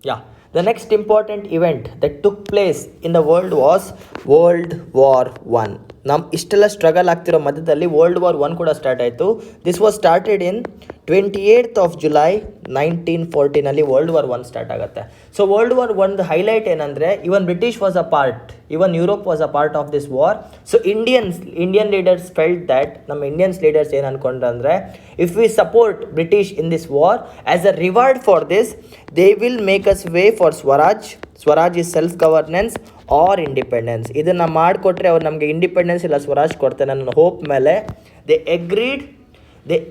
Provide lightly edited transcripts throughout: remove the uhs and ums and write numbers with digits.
Yeah, the next important event that took place in the world was World War One. ಇಷ್ಟೆಲ್ಲ struggle ಆಗ್ತಿರೋ ಮಧ್ಯದಲ್ಲಿ world war one ಕೂಡ start ಆಯಿತು. This was started in 28th of July 1914 world war one start ಆಗುತ್ತೆ. So world war one highlight ಏನಂದರೆ even British was a part, even Europe was a part of this war. So Indian leaders felt that, ನಮ್ಮ Indians leaders ಏನು ಅನ್ಕೊಂಡ್ರೆ ಅಂದರೆ if we support British in this war as a reward for this they will make us way for Swaraj. Swaraj is self governance or independence. ಇದನ್ನು ಮಾಡಿಕೊಟ್ರೆ ಅವ್ರು ನಮಗೆ independence ಇಲ್ಲ ಸ್ವರಾಜ್ ಕೊಡ್ತಾರೆ ನನ್ನ ಹೋಪ್ ಮೇಲೆ they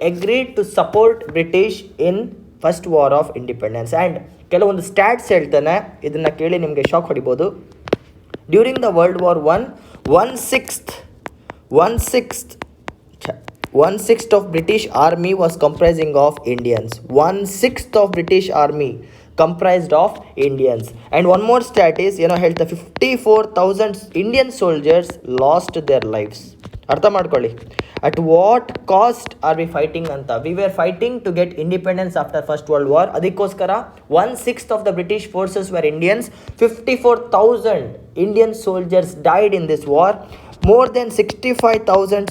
agreed to support British in first war of independence. And ಕೆಲವೊಂದು stats ಹೇಳ್ತಾನೆ, ಇದನ್ನು ಕೇಳಿ ನಿಮಗೆ ಶಾಕ್ ಹೊಡಿಬೋದು. During the world war one sixth of British army was comprising of Indians. 1/6 of British army comprised of Indians. And one more stat is, ಹೇಳ್ತಾ 54,000 Indian soldiers lost their lives. ಅರ್ಥ ಮಾಡ್ಕೊಳ್ಳಿ, at what cost are we fighting ಅಂತ. We were fighting to get independence after first world war. ಅದಕ್ಕೋಸ್ಕರ 1/6 of the British forces were Indians. 54,000 Indian soldiers died in this war. More than 65,000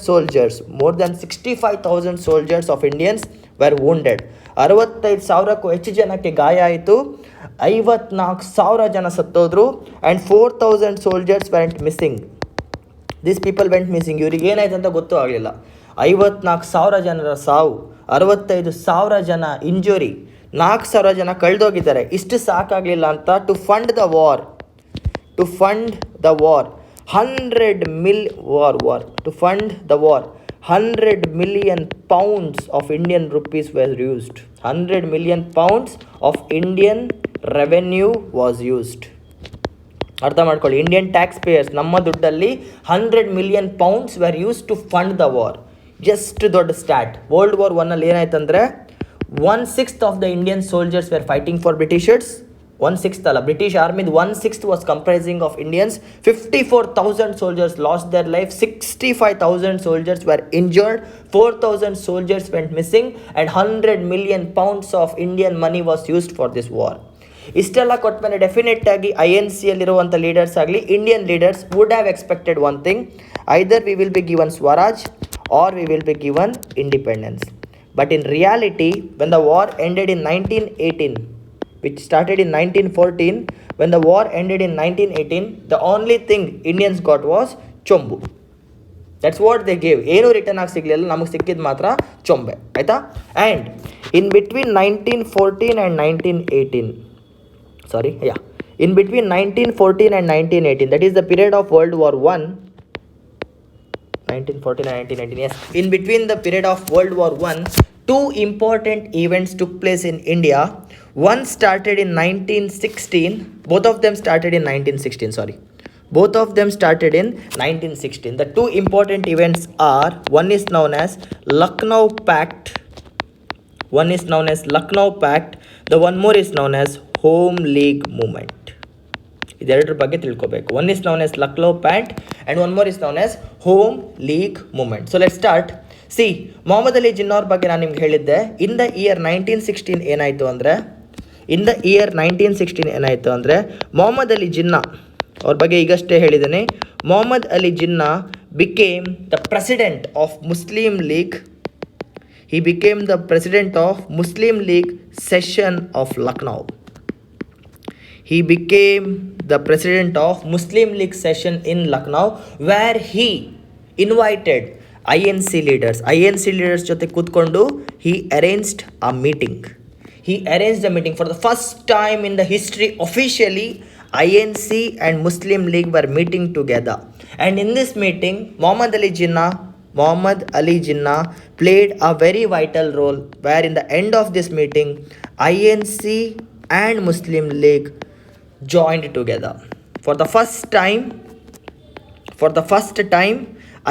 soldiers of Indians were wounded. 65,000ಕ್ಕೂ ಹೆಚ್ಚು ಜನಕ್ಕೆ ಗಾಯ ಆಯಿತು. 54,000 ಜನ ಸತ್ತೋದ್ರು. And 4,000 soldiers went missing. This people went missing. ಇವ್ರಿಗೆ ಏನಾಯ್ತು ಅಂತ ಗೊತ್ತೂ ಆಗಲಿಲ್ಲ. 54,000 ಜನರ ಸಾವು, 65,000 ಜನ ಇಂಜುರಿ, 4,000 ಜನ ಕಳೆದೋಗಿದ್ದಾರೆ. ಇಷ್ಟು ಸಾಕಾಗಲಿಲ್ಲ ಅಂತ to fund the war 100 million pounds of Indian rupees were used. 100 million pounds of Indian revenue was used. ಅರ್ಥ ಮಾಡ್ಕೊಳ್ಳಿ, ಇಂಡಿಯನ್ ಟ್ಯಾಕ್ಸ್ ಪೇಯರ್ಸ್ ನಮ್ಮ ದುಡ್ಡಲ್ಲಿ 100 million pounds were used to fund the war. ಎಷ್ಟು ದೊಡ್ಡ ಸ್ಟ್ಯಾಟ್. ವರ್ಲ್ಡ್ ವಾರ್ ಒನ್ನಲ್ಲಿ ಏನಾಯ್ತಂದರೆ 1/6 of the Indian soldiers were fighting for Britishers. 1/6 ಅಲ್ಲ, British ಆರ್ಮಿದು 1/6 was comprising of Indians. 54,000 soldiers lost their life. 65,000 soldiers were injured. 4,000 soldiers went missing. And 100 million pounds of Indian money was used for this war. ಇಷ್ಟೆಲ್ಲ ಕೊಟ್ಮೇಲೆ definite ಆಗಿ INCಯಲ್ಲಿರುವಂಥ leaders ಆಗಲಿ Indian leaders would have expected one thing, either we will be given Swaraj or we will be given independence. But in reality when the war ended in 1918, which started in 1914, when the war ended in 1918, the only thing Indians got was ಚೊಂಬು. That's what they gave. ಏನೂ return ಆಗಿ ಸಿಗಲಿಲ್ಲ, ನಮಗೆ ಸಿಕ್ಕಿದ್ದು ಮಾತ್ರ ಚೊಂಬೆ, ಆಯಿತಾ. And in between 1914 and 1918, in between 1914 and 1918, that is the period of World War One. 1914 and 1918, yes. In between the period of World War One, two important events took place in India. One started in 1916. Both of them started in 1916. The two important events are, one is known as Lucknow Pact. The one more is known as Home League Movement. ಇದೆರಡರ ಬಗ್ಗೆ ತಿಳ್ಕೊಬೇಕು. One is known as Lucknow pact and one more is known as Home League Movement. So let start. See, Mohammad Ali Jinnah ಅವ್ರ ಬಗ್ಗೆ ನಾನು ನಿಮ್ಗೆ ಹೇಳಿದ್ದೆ. In the year 1916 ಏನಾಯಿತು ಅಂದರೆ ಮೊಹಮ್ಮದ್ ಅಲಿ ಜಿನ್ನಾ ಅವ್ರ ಬಗ್ಗೆ ಈಗಷ್ಟೇ ಹೇಳಿದ್ದೀನಿ. Mohammad Ali Jinnah became the president of Muslim League. He became the president of Muslim League session of Lucknow. He became the president of Muslim League session in Lucknow, where he invited INC leaders. INC leaders ಜೊತೆ ಕೂತ್ಕೊಂಡು he arranged a meeting. For the first time in the history, officially INC and Muslim League were meeting together. And in this meeting, Muhammad Ali Jinnah played a very vital role, where in the end of this meeting, INC and Muslim League joined together. For the first time,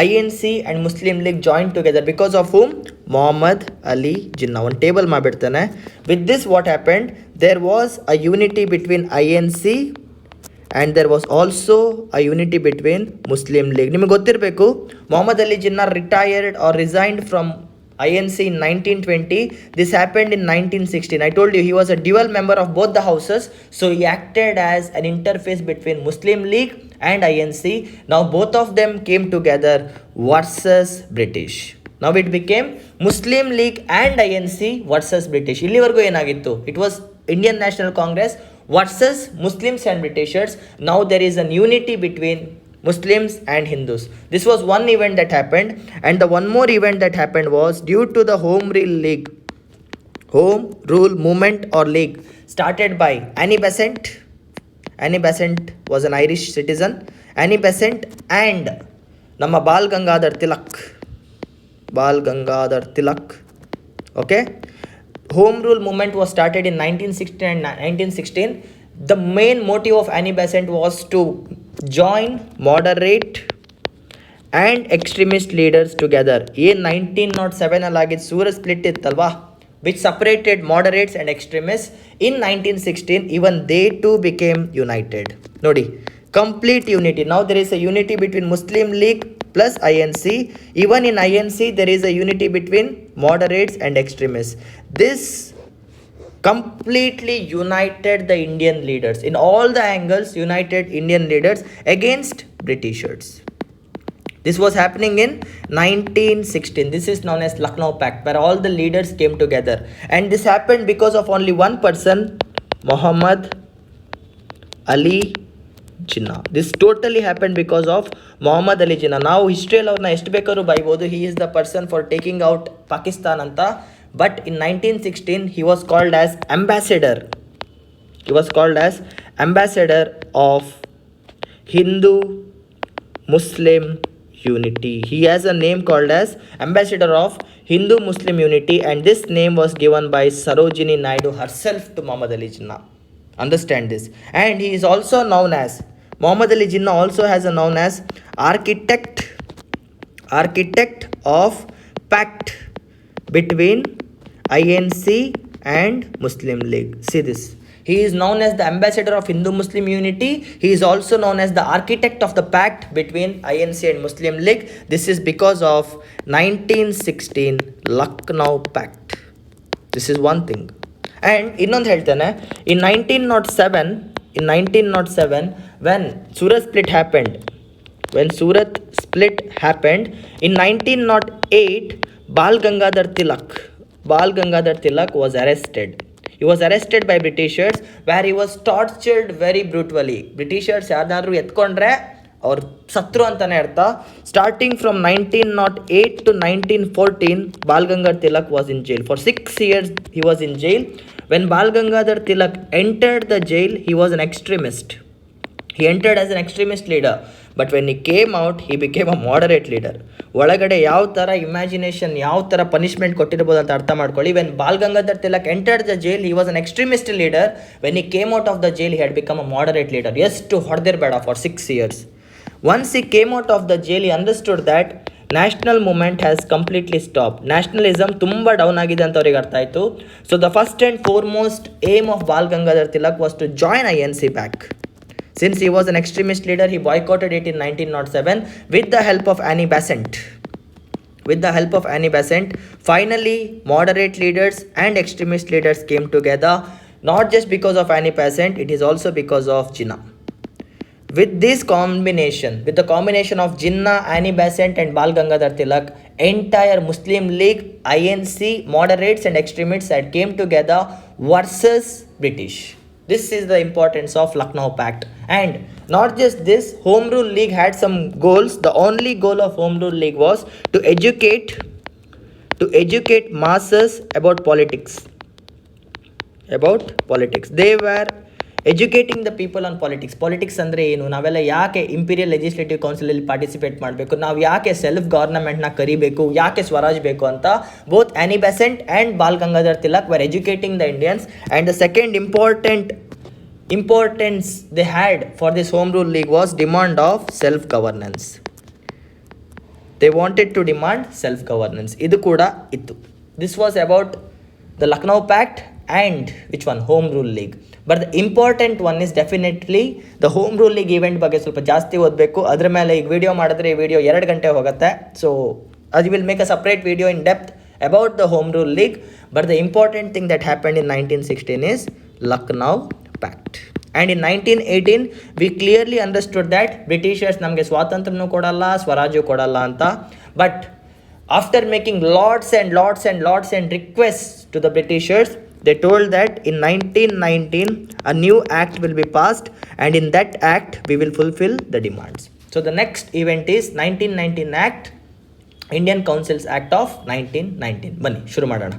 INC and Muslim League joined together because of whom? Muhammad Ali Jinnah. One table mabiಡ್ತಾನೆ. With this, what happened? There was a unity between INC and there was also a unity between Muslim League. ನಿಮಗೆ ಗೊತ್ತಿರಬೇಕು, Mohammed Ali Jinnah retired or resigned from INC in 1920. This happened in 1916. I told you he was a dual member of both the houses, so he acted as an interface between Muslim League and INC. Now both of them came together versus British. Now it became Muslim League and INC versus British. ಇಲ್ಲಿವರೆಗೂ ಏನಾಗಿತ್ತು? It was Indian National Congress versus Muslims and Britishers. Now there is an unity between Muslims and Hindus. This was one event that happened, and the one more event that happened was due to the Home Rule Movement or League started by Annie Besant. Annie Besant was an Irish citizen. Annie Besant and Nama Bal Gangadhar Tilak. Okay. Home Rule Movement was started in 1916 and 1916. The main motive of Annie Besant was to join moderate and extremist leaders together. In 1907 alagi Surat split ittalva, which separated moderates and extremists. In 1916 even they too became united. Nodi, complete unity. Now there is a unity between Muslim League plus INC. Even in INC there is a unity between moderates and extremists. This completely united the Indian leaders in all the angles, united Indian leaders against Britishers. This was happening in 1916. This is known as Lucknow Pact, where all the leaders came together, and this happened because of only one person, Muhammad Ali Jinnah. This totally happened because of Muhammad Ali Jinnah. Now history ಅವ್ರನ್ನ ಎಷ್ಟು ಬೇಕಾದ್ರೂ ಬೈಬೋದು, he is the person for taking out Pakistan ಅಂತ. But in 1916 he was called as ambassador. He was called as ambassador of Hindu Muslim unity. He has a name called as ambassador of Hindu Muslim unity, and this name was given by Sarojini Naidu herself to Muhammad Ali Jinnah. Understand this. And he is also known as, Muhammad Ali Jinnah also has a known as architect of pact between INC and Muslim League. See this. He is known as the ambassador of Hindu Muslim unity. He is also known as the architect of the pact between INC and Muslim League. This is because of 1916 Lucknow Pact. This is one thing. And ಇನ್ನೊಂದು ಹೇಳ್ತೇನೆ, in 1907 when Surat split happened, in 1908 Bal Gangadhar Tilak was arrested. He was arrested by Britishers, where he was tortured very brutally. Britishers ಯಾರನ್ನಾದ್ರೂ ಎತ್ಕೊಂಡ್ರೆ ಅವ್ರು ಸತ್ರು ಅಂತಾನೆ ಅರ್ಥ. Starting from 1908 to 1914 Bal Gangadhar Tilak was in jail. For 6 years he was in jail. When Bal Gangadhar Tilak entered the jail, he was an extremist. He entered as an extremist leader, but when he came out, he became a moderate leader. ಒಳಗಡೆ ಯಾವ ಥರ imagination, ಯಾವ ಥರ punishment ಕೊಟ್ಟಿರ್ಬೋದು ಅಂತ ಅರ್ಥ ಮಾಡ್ಕೊಳ್ಳಿ. When ball Gangadhar Tilak entered the jail, he was an extremist leader. When he came out of the jail, he had become a moderate leader. ಎಷ್ಟು ಹೊಡೆದಿರಬೇಡ for 6 years. Once he came out of the jail, he understood that national movement has completely stopped. Nationalism ತುಂಬ down ಆಗಿದೆ ಅಂತ ಅವ್ರಿಗೆ ಅರ್ಥ ಆಯಿತು. So the first and foremost aim of Bal Gangadhar Tilak was to join INC back. Since he was an extremist leader, he boycotted it in 1907 with the help of Annie Besant. Finally, moderate leaders and extremist leaders came together, not just because of Annie Besant, it is also because of Jinnah. With the combination of Jinnah, Annie Besant and Bal Gangadhar Tilak, entire Muslim League, INC, moderates and extremists had came together versus British. This is the importance of Lucknow Pact. And not just this, Home Rule League had some goals. The only goal of Home Rule League was to educate masses about politics. They were educating the people on politics. Politics ಅಂದರೆ ಏನು, ನಾವೆಲ್ಲ ಯಾಕೆ imperial legislative ಕೌನ್ಸಿಲಲ್ಲಿ participate ಮಾಡಬೇಕು, ನಾವು ಯಾಕೆ self ಗವರ್ನಮೆಂಟ್ನ ಕರಿಬೇಕು, ಯಾಕೆ ಸ್ವರಾಜ್ ಬೇಕು ಅಂತ ಬೋತ್ ಆನಿ Besant and ball Gangadhar Tilak var educating the Indians. And the second importance they had for this Home Rule League was demand of self-governance. They wanted to demand self-governance. Idu kuda ittu. This was about the Lucknow Pact and which one? Home Rule League. But the important one is definitely the Home Rule League event ಬಗ್ಗೆ ಸ್ವಲ್ಪ ಜಾಸ್ತಿ ಓದಬೇಕು. ಅದರ ಮೇಲೆ ಈಗ video ಮಾಡಿದ್ರೆ ಈ video 2 ಗಂಟೆ ಹೋಗುತ್ತೆ. ಸೊ ಅದು will make a separate video in depth about the Home Rule League. But the important thing that happened in 1916 is Lucknow Pact. And in 1918 we clearly understood that Britishers ನಮಗೆ ಸ್ವಾತಂತ್ರ್ಯನೂ ಕೊಡಲ್ಲ, ಸ್ವರಾಜ್ಯ ಕೊಡಲ್ಲ ಅಂತ. But after making lots and requests to the Britishers, they told that in 1919 a new act will be passed, and in that act we will fulfill the demands. So the next event is 1919 Act, Indian Councils Act of 1919. ಬನ್ನಿ ಶುರು ಮಾಡೋಣ.